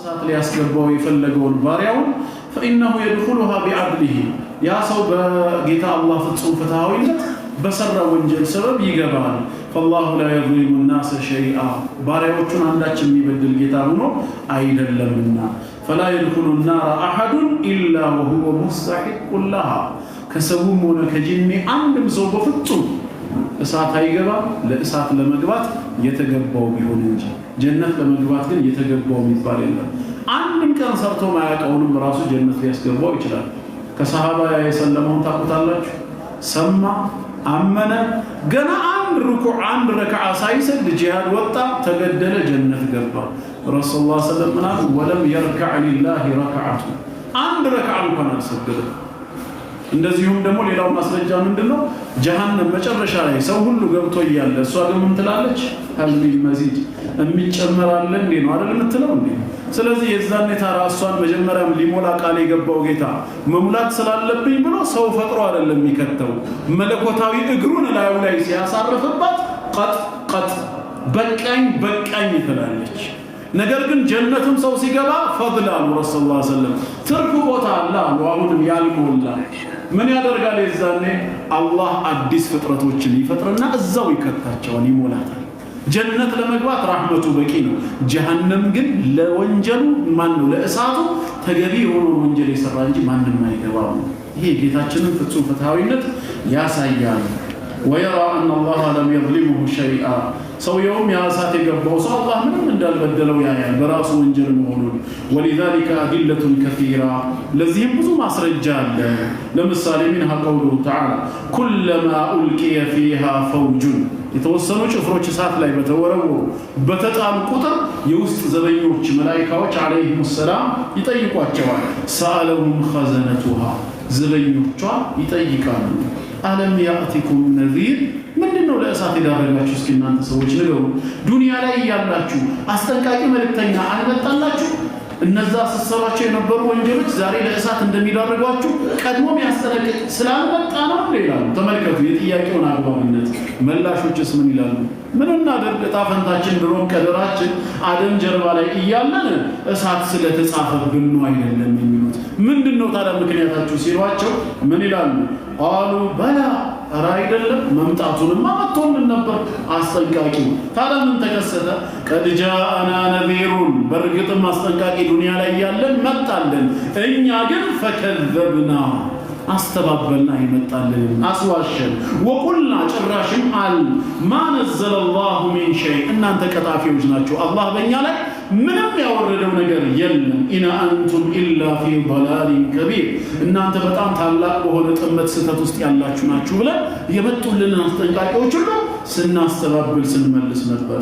እሳት ሊያስገባው የፈለገውን ባሪያውን فإنه يدخلها بعدله ያ ሰው በጌታ አላህ ፍጹም ፍትሃዊነት በሰራ ወንጀል ሰበብ ይገባል فالله لا يظلم الناس شيئا ባሪያዎቹን አንዳች የሚበድል ጌታ ሆኖ አይደለምና فلا يدخل النار أحد إلا وهو مستحق لها ከሰውም ሆነ ከጂኒ አንድም ሰው በፍጹም እሳት አይገባ ለእሳት ለመግባት የተገባው ቢሆን እንጂ ጀነት ለመግባት ግን የተገባው የሚባል የለም አንድም ቀን ሰርቶ ማያውቀውንም ራሱ ጀነት ሊያስገባው ይችላል ከሰሃባ የሰለመውን ታውቁታላችሁ ሰማ አመነ ገና አንድ ሩኩዕ አንድ ረክዓ ሳይሰግድ ጂሃድ ወጣ ተገደለ ጀነት ገባ ረሱላህ ሰለላሁ ዐለይሂ ወሰለም ወለም يركع لله ركعه አንድ ረክዓ እንኳን አልሰገደም እንደዚሁም ደግሞ ሌላው ማስረጃ ምንድነው ጀሃነም መጨረሻ ላይ ሰው ሁሉ ገብቶ ይያለ እሷ ግን ምን ትላለች ሀልሚ መዚድ የሚጨመራል እንዴ ነው አይደል የምትለው እንዴ ስለዚህ የዛኔ ታራሷን መጀመሪያም ሊሞላ ቃል የገባው ጌታ መሙላት ስላለብኝ ብሎ ሰው ፈጥሮ አይደለም የሚከተው መለኮታዊ እግሩን ላይ ሲያሳርፍባት ቀጥ በቃኝ ትላለች ነገር ግን ጀነትም ሰው ሲገባ ፈድላሉ ረሱላህ ሰለላሁ ዐለይሂ ወሰለም ትርፉ ቦታ አላህ ወአሁንም ያልሞላ ምን ያደርጋል የዛኔ አላህ አዲስ ፍጥረቶችን ይፈጥርና እዛው ይከታቸዋል ይሞላታል ጀነት ለመግባት ረህመቱ በቂ ነው ጀሃነም ግን ለወንጀሉ ማን ነው ለእሳቱ ተገቢ የሆነ ወንጀል የሰራ እንጂ ማንንም አይገባው ይሄ ጌታችንን ፍጹም ፍትሃዊነት ያሳያል ويرى أن الله لم يظلمه شيئا سو يوم يا ساتي قبو سو الله من دال بدلوا يا براس وانجل مهنون ولذلك أدلة كثيرة لذيهم بزو مصر الجال لمثال منها قوله تعالى كلما ألقي فيها فوج يتوصلوا شفروش سات لا يبتوروا بتتعب قطر يوسط زبينوش ملائكة عليهم السلام يطيقوا الجوال سألهم خزنتها زبينوش يطيقوا ألم يأتكم نذير ምንድነው ለእሳት ይዳረጋችሁ እስኪ እናንተ ሰዎች ነገሩ ዱንያ ላይ ያላችሁ አስተንቃቂ መልእክተኛ አልመጣላችሁ እነዛ ሰሰራቸው የነበሩ ወንጀሎች ዛሬ ለእሳት እንደሚዳረጓችሁ ቀድሞም ያስተነቅቅ ስላልመጣ ነው ይላሉ ተመልከቱ የጥያቄውን አግባብነት መላሾችስ ምን ይላሉ ምን እናደርግ ጣፈንታችን ድሮም ቀደራችን አደም ጀርባ ላይ እያለን እሳት ስለተጻፈብን ነው አይደለም የሚሉት ምንድነው ታዲያ ምክንያታችሁ ሲሏቸው ምን ይላሉ قالوا بلى رايدلم ممطاتونما متون ነበር አስጠንቃቂው ታዲያ ምን ተከሰተ قد جاءنا نذير برغጥ ማስጠንቃቂ ዱንያ ላይ ያለን መጣልን እኛ ግን فكذبنا አስተባበልና ይመጣልን አስዋሸን وقلنا ጭራሽም አል ما نزل الله من شيء እናንተ ቀጣፊዎች ናችሁ አላህ በእኛ ላይ ምንም ያወረደው ነገር የለም ኢነ አንቱም ኢላ ፊ ضلال كبير እናንተ በጣም ታላቅ በሆነ ጥመት ስህተት ውስጥ ያላችሁ ናችሁ ብለን የመጡልን አስጠንቃቂዎች ሁሉ ስናስተባብል ስንመልስ ነበር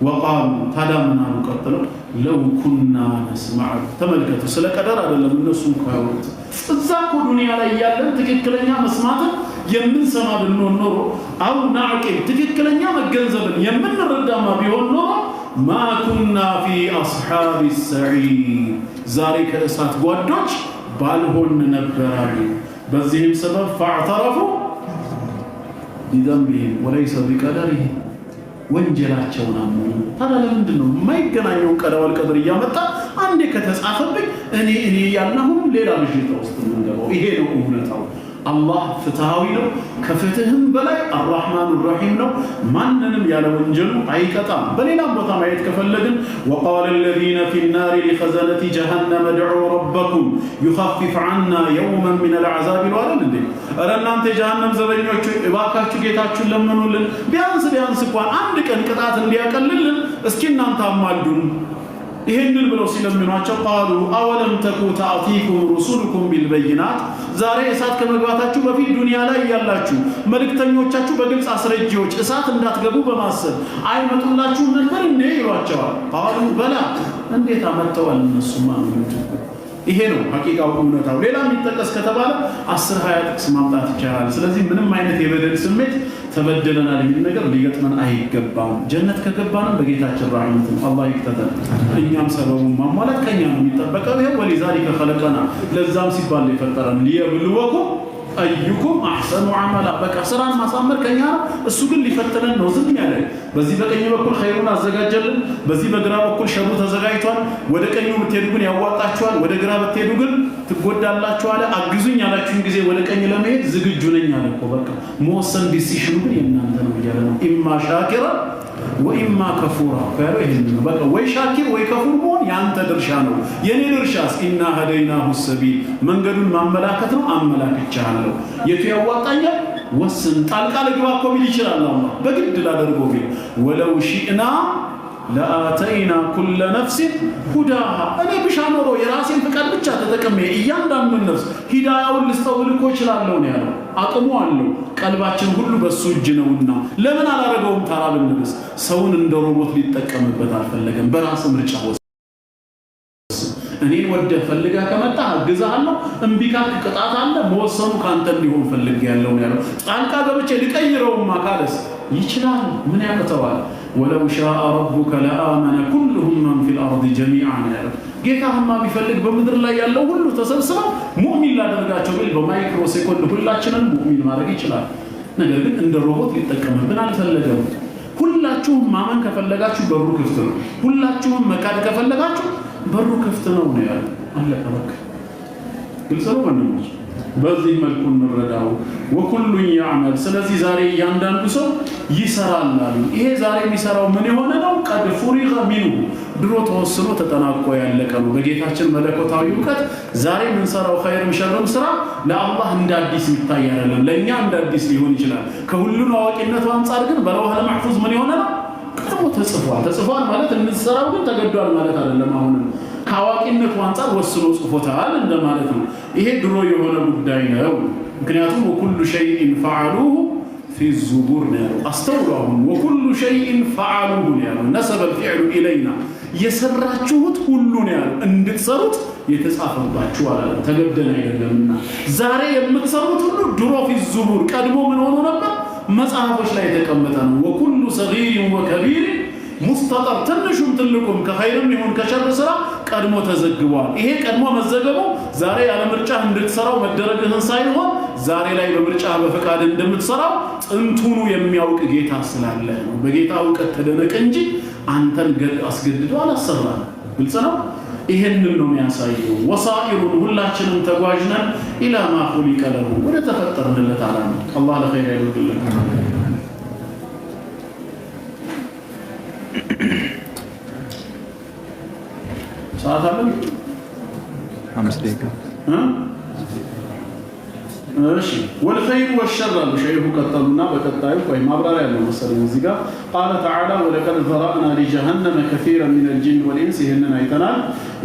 وقالوا ታዳምናሉ ቀጥለው لو كنا نسمع ተመልከቱ ስለ ቀደር አይደለም እነሱ እንኳን እዛው ዱንያ ላይ ያለን ትክክለኛ መስማትን የምንሰማ ብንሆን ኖሮ አው ናዕቂል ትክክለኛ መገንዘብን የምንረዳማ ቢሆን ኖሮ ما كنا في أصحاب السعير زاري كأسات ጓዶች ባልሆን ነበራሉ በዚህም ሰበብ فاعترفوا بذنبهم وليس بقدره ወንጀላቸውን አመኑ ታዲያ ለምንድነው የማይገናኘው ቀዳው ቀድር ያመጣ አንዴ ከተጻፈብኝ እኔ ያለሁ ሌላ ልጅ ውስጥ ምንገባው ይሄ ነው እውነታው አላህ ፍትሃዊ ነው ከፍትህም በላይ الرحمن الرحيم ነው ማንንም ያለ ወንጀሉ አይቀጣም በሌላ ቦታ ማየት ከፈለግን وقال الذين في النار لخزنة جهنم ادعوا ربكم يخفف عنا يوما من العذاب الوالد እናንተ ጀሃነም ዘበኞች እባካችሁ ጌታችሁን ለምኑልን ቢያንስ እንኳን አንድ ቀን ቅጣት እንዲያቀልልን እስኪ እናንተ አማልዱን ይሄንን ብለው ሲለምኗቸው قالوا اولم تكن تاتيكم رسلكم بالبينات ዛሬ እሳት ከመግባታችሁ በፊት ዱንያ ላይ ያላችሁ መልእክተኞቻችሁ በግልጽ አስረጂዎች እሳት እንዳትገቡ በማሰብ አይመጡላችሁ ነበር እንዴ ይሏቸዋል قالوا بلى እንዴት አመጣው እነሱ ማለት ይሄ ነው ሐቂቃው እውነታው ሌላ የሚጠቀስ ከተባለ 10-20 ጥቅስ ማምጣት ይቻላል ስለዚህ ምንም አይነት የበደል ስሜት ተበደለናል የሚል ነገር ሊገጥመን አይገባም ጀነት ከገባንም በጌታችን ረህመት አላህ ይክተተን እኛም ሰበቡን ማሟላት ከኛ ነው የሚጠበቀው ይሄ ወሊዛሊከ خلقنا ለዛም ሲባል የፈጠረን ሊየብልወኩም አዩኩም አሕሰኑ ዐመላ በቃ ስራን ማሳመር ከኛ እሱ ግን ሊፈትነን ነው ዝም ያለ በዚህ በቀኝ በኩል ኸይሩን አዘጋጀልን በዚህ በግራ በኩል ሸሩ ተዘጋጅቷል ወደ ቀኙ ብትሄዱ ግን ያዋጣችኋል ወደ ግራ ብትሄዱ ግን ትጎዳላችሁ አለ አግዙኝ ያላችሁን ጊዜ ወደ ቀኝ ለመሄድ ዝግጁ ነኝ አለ እኮ በቃ መወሰን ዲሲሽኑ ግን የእናንተ ነው እያለ ነው ኢማ ሻኪራ ወኢማ ከፉራ ፈሩ ይሄን በቃ ወይ ሻኪር ወይ ከፉር መሆን ያንተ ድርሻ ነው የኔ ድርሻስ ኢና ሀደይናሁ ሰቢል መንገዱን ማመላከት ነው አመላክቻለሁ የቱ ያዋጣኛል ወስን ጣልቃ ለግባ እኮ ቢል ይችላል አላህ በግድ ላደርገው ቢል ወለው ሺእና ለአተይና ኩለ ነፍስ ሁዳሃ እኔ ብሻኖሮ የራሴን ፍቃድ ብቻ ተጠቅሜ እያንዳንዱ ነፍስ ሂዳያውን ልስተውልኮ ይችላል ነው ያለው አቅሙ አለው ቀልባችን ሁሉ በሱ እጅ ነውና ለምን አላረገውም ታራብን ንብስ ሰውን እንደ ሮቦት ሊጠቀምበት አልፈለገም በራስ ምርጫ እኔ ወደ ፈልጋ ከመጣ አግዛለሁ እምቢ ካልክ ቅጣት አለ መወሰኑ ካንተ ሊሆን ፈልግ ያለው ነው ያለው ጣልቃ ገብቼ ልቀይረውማ ካለስ ይችላል ምን ያቅተዋል ولو شاء ربك لآمن كلهم من في الأرض جميعا ጌታህማ ቢፈልግ በመድር ላይ ያለው ሁሉ ተሰብስበው ሙእሚን ላደርጋቸው ቢል በማይክሮ ሴኮንድ ሁላችንን ሙእሚን ማድረግ ይችላል ነገር ግን እንደ ሮቦት ሊጠቀምብን አልፈለገም ሁላችሁም ማመን ከፈለጋችሁ በሩ ክፍት ነው ሁላችሁም መካድ ከፈለጋችሁ በሩ ክፍት ነው ያለው አለቀ በቃ ግልጽ ነው ወንድሞች በዚህ መልኩ እንረዳው ወኩሉ ያዕመል ስለዚህ ዛሬ ያንዳንዱ ሰው ይሰራል አሉ ይሄ ዛሬ የሚሰራው ምን የሆነ ነው ቀድ ፉሪገ ሚንሁ ድሮ ተወስኖ ተጠናቆ ያለቀ ነው በጌታችን መለኮታዊ ዕውቀት ዛሬ ምን ሰራው ኸይርም ሸርም ስራ ለአላህ እንደ አዲስ ይታይ አይደለም ለኛ እንደ አዲስ ሊሆን ይችላል ከሁሉን አዋቂነቱ አንፃር ግን በለውህ መሕፉዝ ምን የሆነ ነው ቀድሞ ተጽፏል ማለት እንሰራው ግን ተገዷል ማለት አይደለም አሁን ካዋቂነቱ አንፃር ወስኖ ጽፎታል እንደማለት ነው ይሄ ድሮ የሆነ ጉዳይ ነው ምክንያቱም ወኩሉ ሸይኢን ፈዓሉሁ في الزبور نار استولهم وكل شيء فعلوه نار نسب الفعل الينا يسراچሁት ሁሉ ነው እንድትሰሩት የተጻፈባችሁ አለ ተገደና አይደለምና ዛሬ የምትሰሩት ሁሉ ድሮ في الزبور ቀድሞ ምን ሆኖ ነበር መጽሐፎች ላይ ተቀመጠ ነው وكل صغير وكبير مستطر ትንሹም ትልቁም ከኸይርም ይሁን ከሸር ስራ ቀድሞ ተዘግቧል ይሄ ቀድሞ መዘገቡ ዛሬ ያለ ምርጫ እንድትሰራው መደረግህን ሳይሆን ዛሬ ላይ በምርጫ በፈቃድ እንደምትሰራው ጥንቱኑ የሚያውቅ ጌታ ስላለ ነው በጌታ ዕውቀት ተደነቀ እንጂ አንተን አስገድዶ አላሰራም ግልጽ ነው ይሄንን ነው የሚያሳየው ወሳኢሩን ሁላችንም ተጓዥነን ኢላ ማ ኹሊቀ ለሁ ወደ ተፈጠርንለት ዓላማ አላህ ለኸይር ያድርግልን ሰዓት አለ 5 ደቂቃ እሺ والخير والشر شيخ قطلنا በቀጣዩ ወይ ማብራሪያ ያለው መሰለኝ እዚህ ጋር قال تعالى ولقد ذرأنا لجهنم كثيرا من الجن والانس ይሄንን አይተናል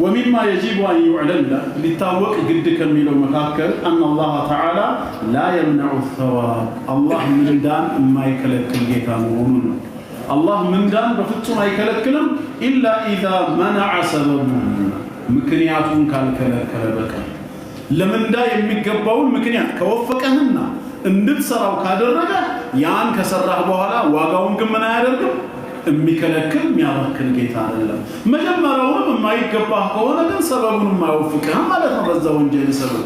ومما يجب ان يعلم للتوق ግድ ከሚለው መካከል ان الله تعالى لا يمنع الثواب الله ምንዳን የማይከለክል ጌታ መሆኑን ነው الله ምንዳን በፍጹም አይከለክልም الا اذا منع سببه ምክንያቱን ካልከለከለ በቀር ለምንዳ የሚገባውን ምክንያት ከወፈቀህና እንድትሰራው ካደረገ ያን ከሰራህ በኋላ ዋጋውን ግን ምን አያደርግም የሚከለክል የሚያወክል ጌታ አይደለም መጀመሪያውንም የማይገባህ ከሆነ ግን ሰበቡን የማይወፍቅህ ማለት ነው በዛ ወንጀል ሰበብ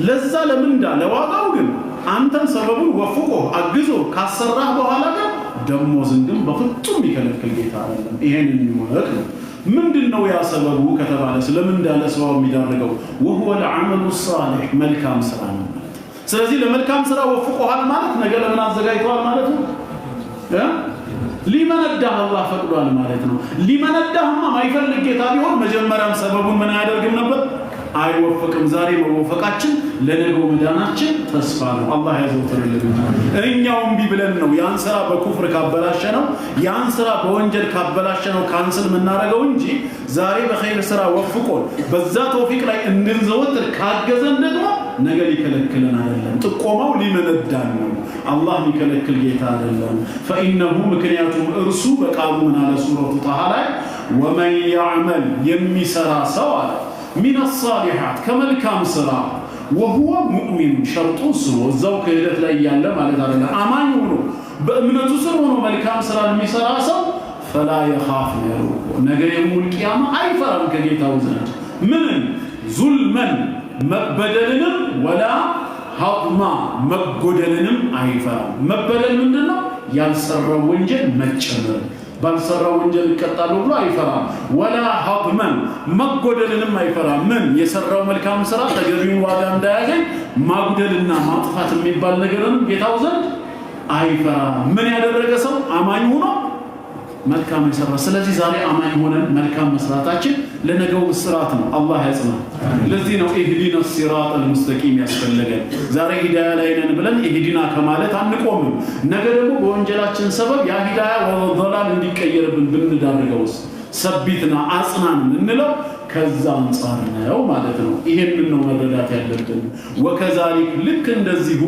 ለዛ ለምንዳ ለዋጋው ግን አንተን ሰበቡን ወፍቆ አግዞ ካሰራህ በኋላ ግን ደሞዝን ግን በፍጹም የሚከለክል ጌታ አይደለም ይሄንን የሚወቅ ነው ምንድነው ያ ሰበቡ ከተባለ ስለምን እንዳለ ሰው የሚዳረገው وهو العمل الصالح መልካም ስራ ነው ስለዚህ ለመልካም ስራ ወፍቆሃል ማለት ነገ ለምን አዘጋጅቷል ማለት ነው ሊመነዳህ አላህ ፈቅዷል ማለት ነው ሊመነዳህማ ማይፈልግ ጌታ ቢሆን መጀመሪያም ሰበቡን ምን ያደርግም ነበር አይወፍቅም ዛሬ መወፈቃችን ለነገው መዳናችን ተስፋ ነው አላህ ያዘውተረልን እኛውም ቢብለን ነው ያን ስራ በኩፍር ካበላሸ ነው ያን ስራ በወንጀል ካበላሸ ነው ካንሰል መናረገው እንጂ ዛሬ በኸይር ስራ ወፍቆ በዛ ተውፊቅ ላይ እንድንዘወትር ካገዘን ደግሞ ነገ ሊከለክለን አይደለም ጥቆማው ሊመነዳን ነው አላህ ሊከለክል ጌታ አይደለም فانه ምክንያቱም እርሱ በቃሉ ምን አለ ሱረቱ ጣሃ ላይ ومن يعمل يمسرا سوا من الصالحات كملكام سرا وهو مؤمن شرط سو እዛው ከህደት ላይ ያለ ማለት አይደለም አማኝ ሆኖ በእምነቱ ስር ሆኖ መልካም ስራ የሚሰራ ሰው فلا يخاف ነገ የውም القيامه አይፈራም ከጌታው ዘንድ ምን ዙልመን መበደልን ወላ ሀጥማ መጎደልንም አይፈራም። መበደል ምንድነው? ያልሰራው ወንጀል መጨመር፣ ባልሰራው ወንጀል ይቀጣሉ ብሎ አይፈራም። ወላ ሀጥመን መጎደልንም አይፈራም። ምን? የሰራው መልካም ስራ ተገቢውን ዋጋ እንዳያገኝ ማጉደልና ማጥፋት የሚባል ነገርን ጌታው ዘንድ አይፈራም። ምን ያደረገ ሰው? አማኝ ሆኖ መልካም ይሰራ። ስለዚህ ዛሬ አማኝ ሆነን መልካም መስራታችን ለነገው ስራት ነው። አላህ ያጽናን። ለዚህ ነው ኢህዲና ሲራጠል ሙስተቂም ያስፈልገን። ዛሬ ሂዳያ ላይ ነን ብለን ኢህዲና ከማለት አንቆምም። ነገ ደግሞ በወንጀላችን ሰበብ ያ ሂዳያ ወደ ضلال እንዲቀየርብን ብንዳርገውስ ሰቢትና አጽናን እንለው ከዛ አንፃር ነው ማለት ነው። ይሄንን ነው መረዳት ያለብን። ወከዛሊክ ልክ እንደዚሁ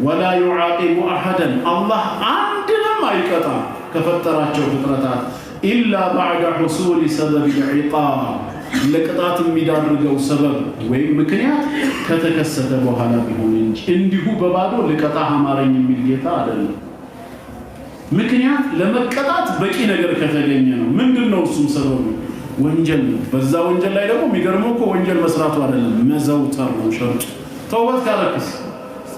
ወላ يعاقب احدا الله አንድንም አይቀጣም ከፈጠራቸው ፍጥረታት ኢላ بعد حصول سبب العقاب ለቅጣት የሚዳርገው ሰበብ ወይም ምክንያት ከተከሰተ በኋላ ቢሆን እንጂ እንዲሁ በባዶ ለቅጣ አማረኝ የሚል ጌታ አይደለም። ምክንያት ለመቀጣት በቂ ነገር ከተገኘ ነው። ምንድነው እሱም ሰበቡ? ወንጀል ነው። በዛ ወንጀል ላይ ደግሞ የሚገርመው እኮ ወንጀል መስራቱ አይደለም መዘውተር ነው ሸርጡ። ተውበት ካለክስ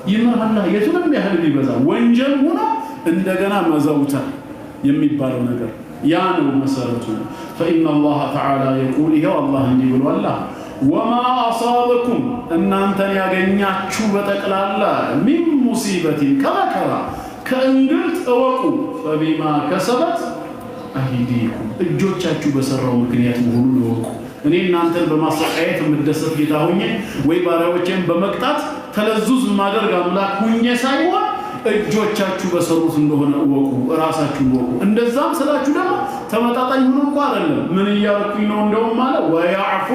ይመራላ የቱንም ያህል ቢበዛ ወንጀል ሆኖ እንደገና መዘውተር የሚባለው ነገር ያ ነው መሰረቱ። فإن الله تعالى يقول ይሄው አላህ እንዲህ ብሏል وما أصابكم እናንተን ያገኛችሁ በጠቅላላ من مصيبة ከመከራ ከእንግልት እወቁ فبما كسبت أيديكم እጆቻችሁ በሰራው ምክንያት መሆኑን እወቁ። እኔ እናንተን በማሰቃየት የምደሰት ጌታ ሆኜ ወይ ባሪያዎቼን በመቅጣት ተለዙዝ ማደርግ አምላክ ሆኜ ሳይሆን እጆቻችሁ በሰሩት እንደሆነ እወቁ፣ ራሳችሁ እወቁ። እንደዛም ስላችሁ ደግሞ ተመጣጣኝ ሆኖ እንኳን አይደለም። ምን እያልኩኝ ነው? እንደውም ማለት ወያዕፉ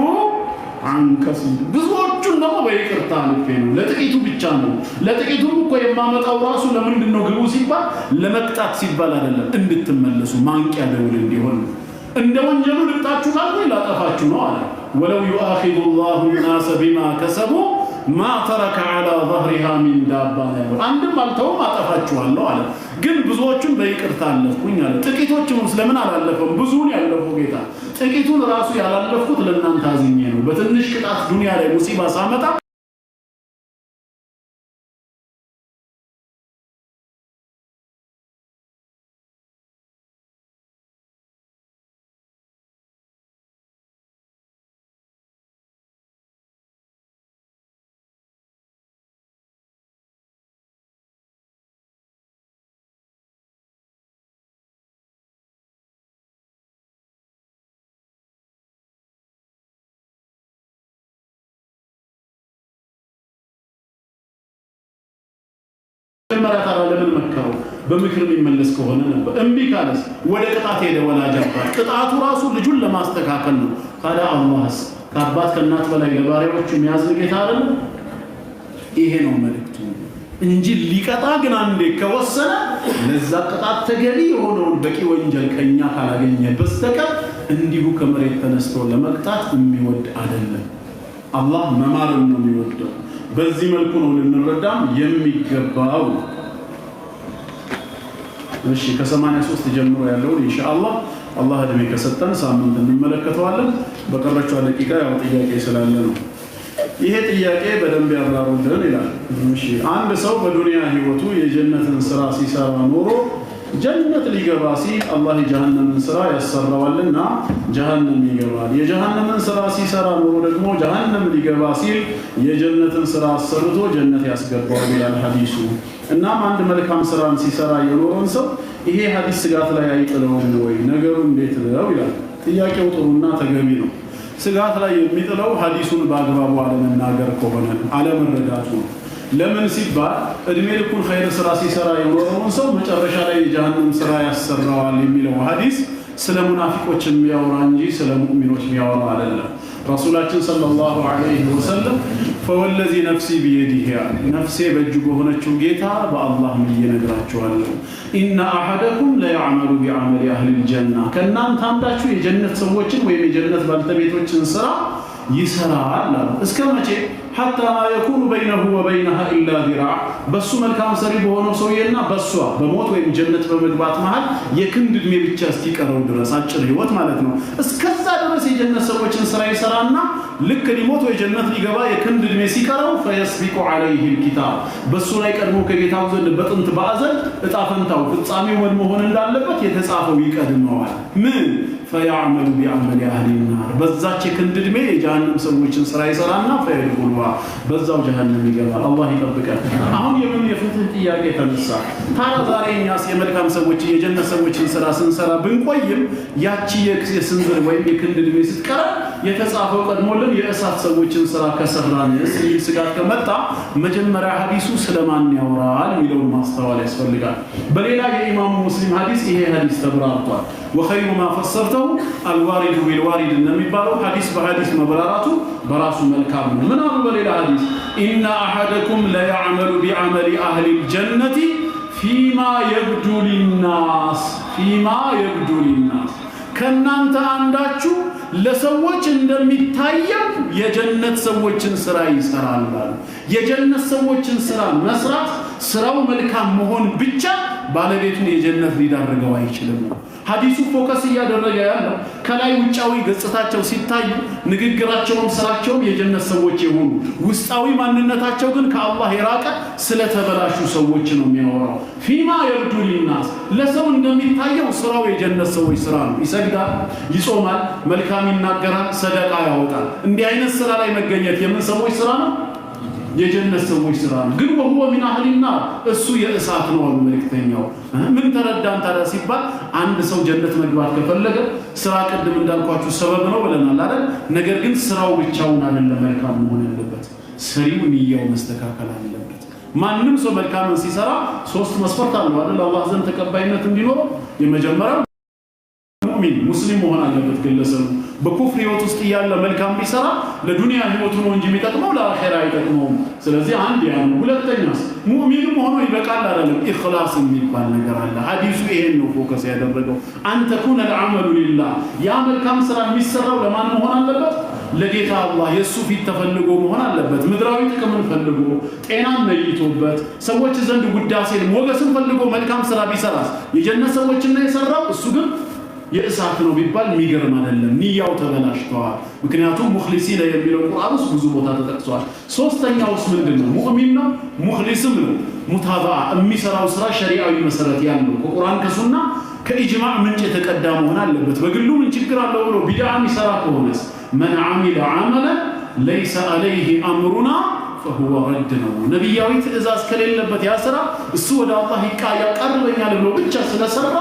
عن كثير ብዙዎቹን ደግሞ በይቅርታ ልፌ ነው። ለጥቂቱ ብቻ ነው። ለጥቂቱም እኮ የማመጣው ራሱ ለምንድን ነው ግቡ ሲባል ለመቅጣት ሲባል አይደለም፣ እንድትመለሱ ማንቂያ ደውል እንዲሆን እንደ ወንጀሉ ልጣችሁ ካልኩ ላጠፋችሁ ነው አለ። ወለው يؤاخذ الله الناس بما كسبوا ما ترك على ظهرها من دابة አንድም አልተውም አጠፋችኋለሁ አለ። ግን ብዙዎቹን በይቅርታ አለፍኩኝ አለ። ጥቂቶቹን ስለምን አላለፈም? ብዙውን ያለፈው ጌታ ጥቂቱን ራሱ ያላለፍኩት ለእናንተ አዝኜ ነው። በትንሽ ቅጣት ዱንያ ላይ ሙሲባ ሳመጣ መራታ ለምን መከረው? በምክር የሚመለስ ከሆነ ነበር። እምቢ ካለስ ወደ ቅጣት ሄደ። ወላጅ አባት ቅጣቱ ራሱ ልጁን ለማስተካከል ነው። ታዲያ አላህስ ከአባት ከእናት በላይ ለባሪያዎቹ የሚያዝን ጌታ አይደል? ይሄ ነው መልእክቱ እንጂ ሊቀጣ ግን አንዴ ከወሰነ ለዛ ቅጣት ተገቢ የሆነውን በቂ ወንጀል ከኛ ካላገኘ በስተቀር እንዲሁ ከመሬት ተነስቶ ለመቅጣት የሚወድ አይደለም። አላህ መማርን ነው የሚወደው። በዚህ መልኩ ነው ልንረዳም የሚገባው። እሺ ከ83 ጀምሮ ያለውን ኢንሻአላህ አላህ እድሜ ከሰጠን ሳምንት እንመለከተዋለን። በቀረችው ደቂቃ ያው ጥያቄ ስላለ ነው። ይሄ ጥያቄ በደንብ ያብራሩልን ይላል። እሺ አንድ ሰው በዱንያ ህይወቱ የጀነትን ስራ ሲሰራ ኖሮ ጀነት ሊገባ ሲል አላህ የጀሃነምን ስራ ያሰራዋልና ጀሃነም ይገባል። የጀሃነምን ስራ ሲሰራ ኖሮ ደግሞ ጀሃነም ሊገባ ሲል የጀነትን ስራ አሰርቶ ጀነት ያስገባዋል ይላል ሐዲሱ። እናም አንድ መልካም ስራን ሲሰራ የኖረን ሰው ይሄ ሐዲስ ስጋት ላይ አይጥለውም ወይ? ነገሩ እንዴት ነው ይላል። ጥያቄው ጥሩና ተገቢ ነው። ስጋት ላይ የሚጥለው ሐዲሱን በአግባቡ አለመናገር ከሆነ አለመረዳቱ ነው። ለምን ሲባል እድሜ ልኩን ኸይር ስራ ሲሰራ የኖረውን ሰው መጨረሻ ላይ የጀሃነም ስራ ያሰራዋል የሚለው ሐዲስ ስለ ሙናፊቆች የሚያወራ እንጂ ስለ ሙእሚኖች የሚያወራ አይደለም። ረሱላችን ሰለላሁ ዐለይሂ ወሰለም ፈወለዚ ነፍሲ ቢየዲሂ ነፍሴ በእጁ በሆነችው ጌታ በአላህ ምዬ ነግራችኋለሁ ኢነ አሐደኩም ለየዕመሉ ቢዐመሊ አህሊል ጀና ከእናንተ አንዳችሁ የጀነት ሰዎችን ወይም የጀነት ባልተቤቶችን ስራ ይሰራል። እስከ መቼ? ሐታ ማ የኩኑ በይነሁ ወበይነሃ ኢላ ዚራዕ በሱ መልካም ሰሪ በሆነው ሰውዬና በሷ በሞት ወይም ጀነት በመግባት መሃል የክንድ እድሜ ብቻ እስኪቀረው ድረስ አጭር ህይወት ማለት ነው። እስከዛ ድረስ የጀነት ሰዎችን ስራ ይሰራና ልክ ሊሞት ወይ ጀነት ሊገባ የክንድ እድሜ ሲቀረው فيسبق عليه الكتاب በሱ ላይ ቀድሞ ከጌታው ዘንድ በጥንት ባዘል እጣ ፈንታው ፍጻሜው ምን መሆን እንዳለበት የተጻፈው ይቀድመዋል ምን فيعمل بعمل اهل النار በዛች የክንድ እድሜ የጀሃነም ሰዎችን ስራ ይሰራና فيدخلها በዛው ጀሃነም ይገባል አላህ ይጠብቀን አሁን የምን የፍትህ ጥያቄ ተነሳ ታዲያ ዛሬ እኛስ የመልካም ሰዎች የጀነት ሰዎችን ስራ ስንሰራ ብንቆይም ያቺ የስንዝር ወይም የክንድ እድሜ ስትቀር የተጻፈው ቀድሞልን የእሳት ሰዎችን ስራ ከሰራን ሲል ስጋት ከመጣ መጀመሪያ ሐዲሱ ስለማን ያወራል የሚለውን ማስተዋል ያስፈልጋል በሌላ የኢማሙ ሙስሊም ሐዲስ ይሄ ሐዲስ ተብራርቷል وخير ما فسرته الوارد بالوارد እንደሚባለው ሐዲስ በሐዲስ መብራራቱ በራሱ መልካም ነው ምን አሉ በሌላ ሐዲስ ان احدكم لا يعمل بعمل اهل الجنه فيما يبدو للناس ከናንተ አንዳችሁ ለሰዎች እንደሚታየው የጀነት ሰዎችን ስራ ይሰራል የጀነት ሰዎችን ስራ መስራት ስራው መልካም መሆን ብቻ ባለቤቱን የጀነት ሊዳርገው አይችልም ሐዲሱ ፎከስ ያደረገ ያለው ከላይ ውጫዊ ገጽታቸው ሲታይ ንግግራቸውም ስራቸውም የጀነት ሰዎች ይሆኑ ውስጣዊ ማንነታቸው ግን ከአላህ የራቀ ስለተበላሹ ሰዎች ነው የሚያወራው ፊማ يبدو للناس ለሰው እንደሚታየው ስራው የጀነት ሰዎች ስራ ነው ይሰግዳል ይጾማል መልካም ይናገራል ሰደቃ ያወጣል እንዲህ አይነት ስራ ላይ መገኘት የምን ሰዎች ስራ ነው የጀነት ሰዎች ስራ ነው ግን ወሁወ من اهل النار እሱ የእሳት ነው አሉ መልእክተኛው ምን ተረዳን ታዲያ ሲባል አንድ ሰው ጀነት መግባት ከፈለገ ስራ ቀድም እንዳልኳችሁ ሰበብ ነው ብለናል አይደል ነገር ግን ስራው ብቻውን አይደለም መልካም መሆን ያለበት ሰሪው ንያው መስተካከል አለበት ማንንም ሰው መልካም ሲሰራ ሶስት መስፈርት አለው አይደል አላህ ዘንድ ተቀባይነት እንዲኖር የመጀመሪያው ሙእሚን ሙስሊም መሆን አለበት ግለሰቡ በኩፍር ህይወት ውስጥ ያለ መልካም ቢሰራ ለዱንያ ህይወቱ ነው እንጂ የሚጠቅመው ለአኺራ አይጠቅመውም ስለዚህ አንድ ያ ነው ሁለተኛስ ሙእሚንም ሆኖ ይበቃል አይደለም ኢኽላስ የሚባል ነገር አለ ሐዲሱ ይሄን ነው ፎከስ ያደረገው አንተ ኩነ العمل لله ያ መልካም ስራ የሚሰራው ለማን መሆን አለበት ለጌታ አላህ የሱ ፊት ተፈልጎ መሆን አለበት ምድራዊ ጥቅምን ፈልጎ ጤናን ነይቶበት ሰዎች ዘንድ ጉዳሴን ሞገስን ፈልጎ መልካም ስራ ቢሰራስ የጀነት ሰዎችን ነው የሰራው እሱ ግን የእሳት ነው ቢባል የሚገርም አይደለም ንያው ተበላሽቷል ምክንያቱም ሙኽሊሲን የሚለው ቁርአን ውስጥ ብዙ ቦታ ተጠቅሷል ሶስተኛውስ ምንድነው ሙእሚን ነው ሙኽሊስም ነው ሙታባዓ የሚሰራው ስራ ሸሪዓዊ መሰረት ያለው ከቁርአን ከሱና ከኢጅማዕ ምንጭ የተቀዳ መሆን አለበት በግሉ ምን ችግር አለው ብሎ ቢድዓ የሚሰራ ከሆነስ من عمل عملا ليس عليه امرنا فهو رد ነው ነብያዊ ትእዛዝ ከሌለበት ያ ስራ እሱ ወደ አላህ ያቀርበኛል ብሎ ብቻ ስለሰራ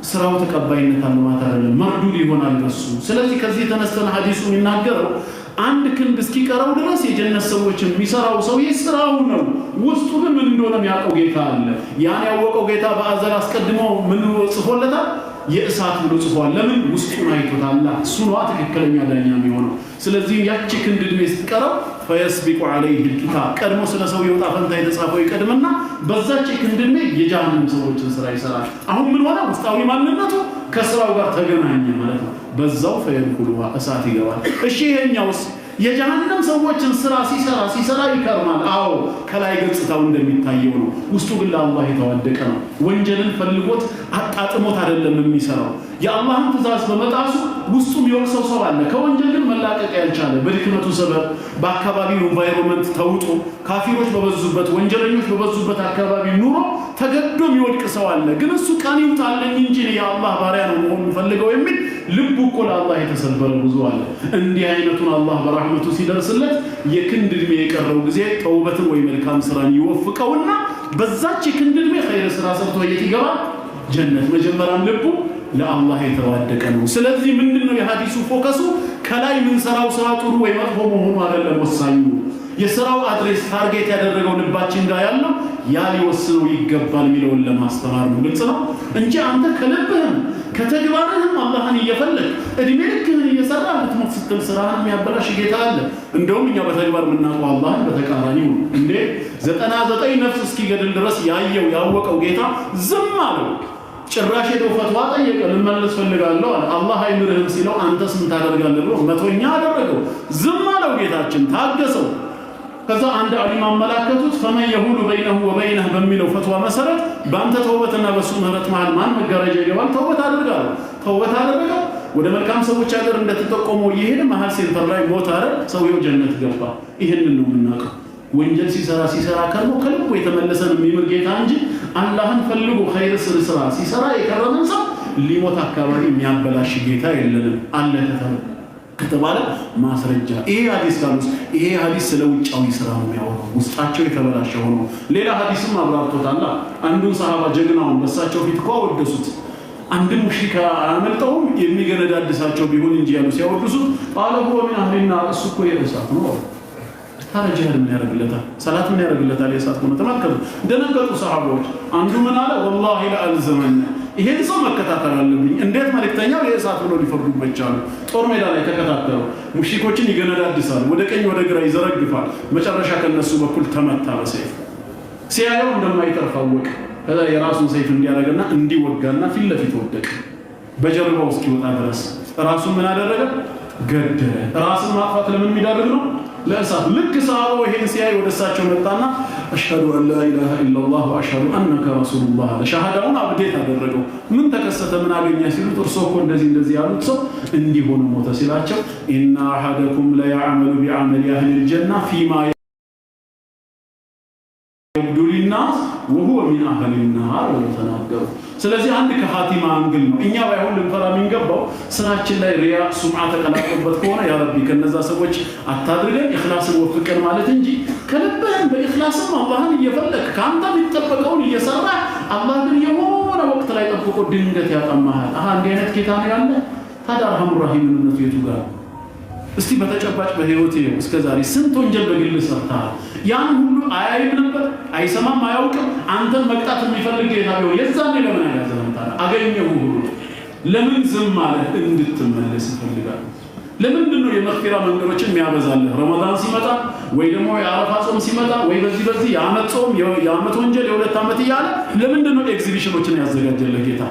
ስራው ተቀባይነት አለማት አይደለም መርዱድ ይሆናል እሱ ስለዚህ ከዚህ ተነስተን ሐዲሱ የሚናገረው አንድ ክንድ እስኪቀረው ድረስ የጀነት ሰዎችን የሚሰራው ሰው ይስራው ነው ውስጡ ግን ምን እንደሆነ የሚያውቀው ጌታ አለ ያን ያወቀው ጌታ በአዘል አስቀድሞ ምን ጽፎለታል የእሳት ብሎ ጽፏል ለምን ውስጡን አይቶታል እሱ ነው ትክክለኛ ዳኛ የሚሆነው ስለዚህ ያቺ ክንድ እድሜ ስትቀረው فيسبق عليه الكتاب ቀድሞ ስለ ሰው ይወጣ ፈንታ የተጻፈው ይቀድምና በዛች ክንድ እድሜ የጀሃነም ሰዎችን ስራ ይሰራል አሁን ምን ሆነ ውስጣዊ ማንነቱ ከስራው ጋር ተገናኘ ማለት ነው በዛው فيدخلها እሳት ይገባል እሺ ይሄኛውስ የጀሃነም ሰዎችን ስራ ሲሰራ ይከርማል አዎ ከላይ ገጽታው እንደሚታየው ነው ውስጡ ግን ለአላህ የተዋደቀ ነው ወንጀልን ፈልጎት አጣጥሞት አይደለም የሚሰራው የአላህን ትእዛዝ በመጣሱ ውስጡ የሚወርሰው ሰው አለ ከወንጀል ግን መላቀቅ ያልቻለ በድክመቱ ሰበብ በአካባቢው ኢንቫይሮንመንት ተውጦ ካፊሮች በበዙበት ወንጀለኞች በበዙበት አካባቢ ኑሮ ተገዶ የሚወድቅ ሰው አለ ግን እሱ ቀን ይውጣልኝ እንጂ የአላህ ባሪያ ነው መሆን ፈልገው የሚል ልቡ እኮ ለአላህ የተሰበረ ብዙ አለ እንዲህ አይነቱን አላህ በረህመቱ ሲደርስለት የክንድ እድሜ የቀረው ጊዜ ተውበትን ወይ መልካም ስራን ይወፍቀውና በዛች የክንድ እድሜ ኸይር ስራ ሰርቶ ይገባል ጀነት መጀመሪያም ልቡ ለአላህ የተዋደቀ ነው ስለዚህ ምንድነው የሐዲሱ ፎከሱ ከላይ ምን ሰራው ስራ ጥሩ ወይ መጥፎ መሆኑ አይደለም ወሳኙ የስራው አድሬስ ታርጌት ያደረገው ልባችን ጋር ያለው ያ ሊወስነው ይገባል የሚለውን ለማስተማር ነው ግልጽ ነው እንጂ አንተ ከልብህም ከተግባርህም አላህን እየፈለግ እድሜ ልክህን እየሰራህ ልትሞት ስትል ስራህን የሚያበላሽ ጌታ አለ እንደውም እኛ በተግባር የምናውቀው አላህን በተቃራኒው እንዴ 99 ነፍስ እስኪገድል ድረስ ያወቀው ጌታ ዝም አለው ጭራሽ ሄዶ ፈትዋ ጠየቀ ልመለስ ፈልጋለሁ አላህ አይምርህም ሲለው አንተስ ምን ታደርጋለህ ብሎ መቶኛ አደረገው ዝም አለው ጌታችን ታገሰው ከዛ አንድ አሊም አመላከቱት فمن يهود بينه وبينه በሚለው ፈትዋ መሰረት ባንተ ተውበትና በሱ ምህረት መሃል ማን መጋረጃ ይገባል ተውበት አደረገ ወደ መልካም ሰዎች ሀገር እንደተጠቆመው ይሄን መሀል ሴንተር ላይ ሞት አረ ሰውየው ጀነት ገባ። ይሄንን ነው የምናውቀው። ወንጀል ሲሰራ ከልቡ የተመለሰ ነው የሚምር ጌታ እንጂ አላህን ፈልጎ ኸይር ስራ ሲሰራ የከረመን ሰው ሊሞት አካባቢ የሚያበላሽ ጌታ የለንም አለ ከተባለ ማስረጃ ይሄ ሐዲስ ካሉስ ይሄ ሐዲስ ስለ ውጫዊ ስራ ነው የሚያወራው። ውስጣቸው የተበላሸ ሆኖ ሌላ ሐዲስም አብራርቶታል። አንዱን ሰሃባ ጀግናውን በሳቸው ፊት ወደሱት። አንድም ሙሽሪክ አመልጠውም የሚገነዳድሳቸው ቢሆን እንጂ ያሉ ሲያወድሱት ቃለ ሁወ ሚን አህሊና እሱ እኮ የእሳት ነው። ታዲያ ጂሃድ ምን ያደርግለታል? ሰላት ምን ያደርግለታል? የእሳት ሆነ ተመልከቱ። ደነገጡ ሰሃቦች። አንዱ ምን አለ? ወላሂ ለአልዘመን ይሄን ሰው መከታተል አለብኝ። እንዴት መልእክተኛው የእሳት ብሎ ሊፈርዱበት ቻሉ? ጦር ሜዳ ላይ ተከታተሉ። ሙሽሪኮችን ይገነዳድሳል፣ ወደ ቀኝ ወደ ግራ ይዘረግፋል። መጨረሻ ከነሱ በኩል ተመታ በሰይፍ። ሲያየው እንደማይተርፍ አወቀ። ከዛ የራሱን ሰይፍ እንዲያደርግና እንዲወጋና ፊት ለፊት ወደቀ። በጀርባው እስኪወጣ ድረስ ራሱን ምን አደረገ? ገደለ። ራስን ማጥፋት ለምን የሚዳርግ ነው? ለእሳት። ልክ ሰሃባው ይሄን ሲያይ ወደ እሳቸው መጣና አሽሀዱ አን ላ ኢላሃ ኢለላህ ወአሽሀዱ አነከ ረሱሉላህ ሸሃዳውን አብዴት አደረገው። ምን ተከሰተ? ምን አገኘ ሲሉት እርሶ እኮ እንደዚህ ያሉት ሰው እንዲህ ሆነ ሞተ ሲላቸው ኢነ አሐደኩም ለየዕመሉ ቢዐመሊ አህሊል ጀና ፊማ يبدو للناس وهو من أهل النار ويتناገሩ። ስለዚህ አንድ ከኻቲማ አንግል ነው። እኛ ባይሆን ልንፈራ የሚገባው ስራችን ላይ ሪያ ሱምዓ ተቀላቅሎበት ከሆነ ያ ረቢ ከነዛ ሰዎች አታድርገን ኢኽላስን ወፍቀን ማለት እንጂ ከልብህም በኢኽላስም አላህን እየፈለክ ከአንተ የሚጠበቀውን እየሰራ አላህ ግን የሆነ ወቅት ላይ ጠብቆ ድንገት ያጠማሃል። እንዲህ አይነት ጌታ ነው ያለ። ታዲያ አርሐሙ ራሒምነቱ የቱ ጋር? እስቲ በተጨባጭ በህይወቴ እስከዛሬ ስንት ወንጀል በግል ሰርተሃል? ያን ሁሉ አያይም ነበር? አይሰማም? አያውቅም? አንተን መቅጣት የሚፈልግ ጌታ ቢሆን የዛኔ ለምን አያዘንም? ታዲያ አገኘሁ ሁሉ ለምን ዝም ማለት? እንድትመለስ ይፈልጋል። ለምንድን ነው የመግፊራ መንገዶችን የሚያበዛልህ? ረመዳን ሲመጣ ወይ ደግሞ የአረፋ ጾም ሲመጣ ወይ በዚህ የዓመት ጾም የዓመት ወንጀል የሁለት ዓመት እያለ ለምንድን ነው ኤግዚቢሽኖችን ያዘጋጀልህ ጌታ?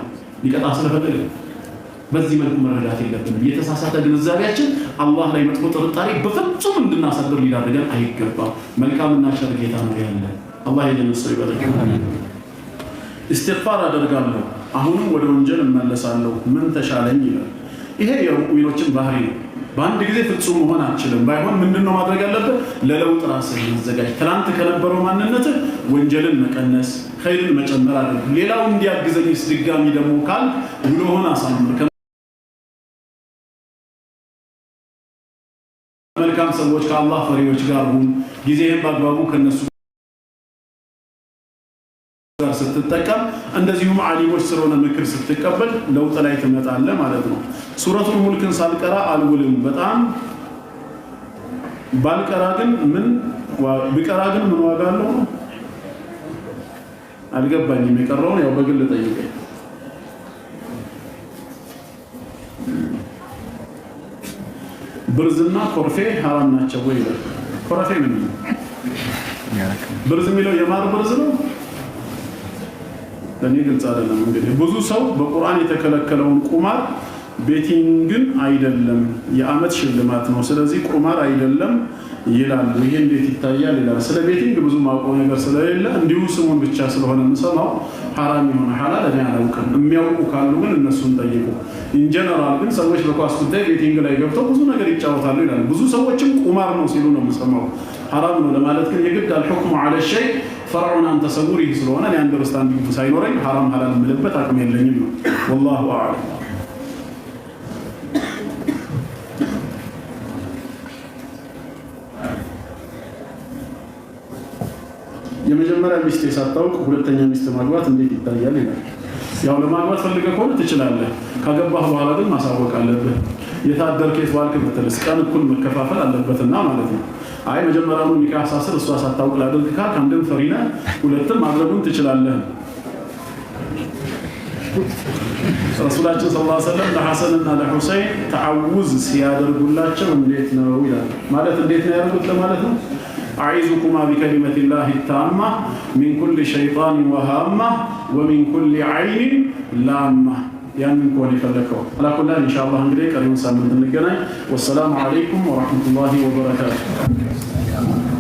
ሊቀጣ ስለፈለገ። በዚህ መልኩ መረዳት የለብንም። የተሳሳተ ግንዛቤያችን አላህ ላይ መጥፎ ጥርጣሬ በፍጹም እንድናሳድር ሊዳርገን አይገባም። መልካምና ሸር ጌታ ነው ያለ። አላህ የጀነሰው ይበረክ። ኢስቲግፋር አደርጋለሁ አሁንም ወደ ወንጀል እመለሳለሁ ምን ተሻለኝ ይላል። ይሄ የሙእሚኖችን ባህሪ ነው። በአንድ ጊዜ ፍጹም መሆን አትችልም። ባይሆን ምንድነው ማድረግ ያለብህ? ለለውጥ ራስህን ማዘጋጅ። ትናንት ከነበረው ማንነትህ ወንጀልን መቀነስ፣ ኸይርን መጨመር አድርግ። ሌላው እንዲያግዘኝስ ድጋሚ ደግሞ ካል ውሎህን አሳምር። መልካም ሰዎች ከአላህ ፈሪዎች ጋር ሁን። ጊዜህን በአግባቡ ከነሱ ጋር ስትጠቀም እንደዚሁም ዓሊሞች ስለሆነ ምክር ስትቀበል ለውጥ ላይ ትመጣለህ ማለት ነው። ሱረቱል ሙልክን ሳልቀራ አልውልም። በጣም ባልቀራ ግን ምን ዋጋ አለው? አልገባኝም። የቀረውን ያው በግል ጠይቀኝ። ብርዝና ኮርፌ ሐራም ናቸው ወይ? ኮርፌ ምን ነው? ብርዝ የሚለው የማር ብርዝ ነው? ለኔ ግልጽ አይደለም። እንግዲህ ብዙ ሰው በቁርአን የተከለከለውን ቁማር ቤቲንግን አይደለም የዓመት ሽልማት ነው ስለዚህ ቁማር አይደለም ይላል። ይሄ እንዴት ይታያል ይላል። ስለ ቤቲንግ ብዙ ማውቀው ነገር ስለሌለ እንዲሁ ስሙን ብቻ ስለሆነ የምሰማው ሐራም ይሆን ሐላል እኔ አላውቅም። የሚያውቁ ካሉ ግን እነሱን ጠይቁ። ኢንጀነራል ግን ሰዎች በኳስ ጉዳይ ቤቲንግ ላይ ገብተው ብዙ ነገር ይጫወታሉ ይላል። ብዙ ሰዎችም ቁማር ነው ሲሉ ነው የምሰማው። ሐራም ነው ለማለት ግን የግድ አልሁክሙ ዐለ ሸይ ፈርዑን አን ተሰውሪህ ስለሆነ እኔ አንደርስታንዲንግ ሳይኖረኝ ሐራም ሐላል የምልበት አቅም የለኝም ነው። ወላሁ አዕለም። የመጀመሪያ ሚስት ሳታውቅ ሁለተኛ ሚስት ማግባት እንዴት ይታያል ይላል። ያው ለማግባት ፈልገህ ከሆነ ትችላለህ። ካገባህ በኋላ ግን ማሳወቅ አለብህ። የታደርክ የትዋልክ ብትልስ ቀን እኩል መከፋፈል አለበትና ማለት ነው። አይ መጀመሪያውን ኒካህ ሳስር እሷ ሳታውቅ ላድርግ ካልክ አንድም ፈሪና ሁለትም ማድረጉን ትችላለህ። ረሱላችን ሰለላሁ ዐለይሂ ወሰለም ለሐሰንና ለሁሰይን ተዓውዝ ሲያደርጉላቸው እንዴት ነው ይላል። ማለት እንዴት ነው ያደርጉት ለማለት ነው። أعيذكما بكلمة الله التامة من كل شيطان وهامة ومن كل عين لامة يعني كون يفلكوا على كل إن شاء الله نقدر كريم سامن الجناي والسلام عليكم ورحمة الله وبركاته.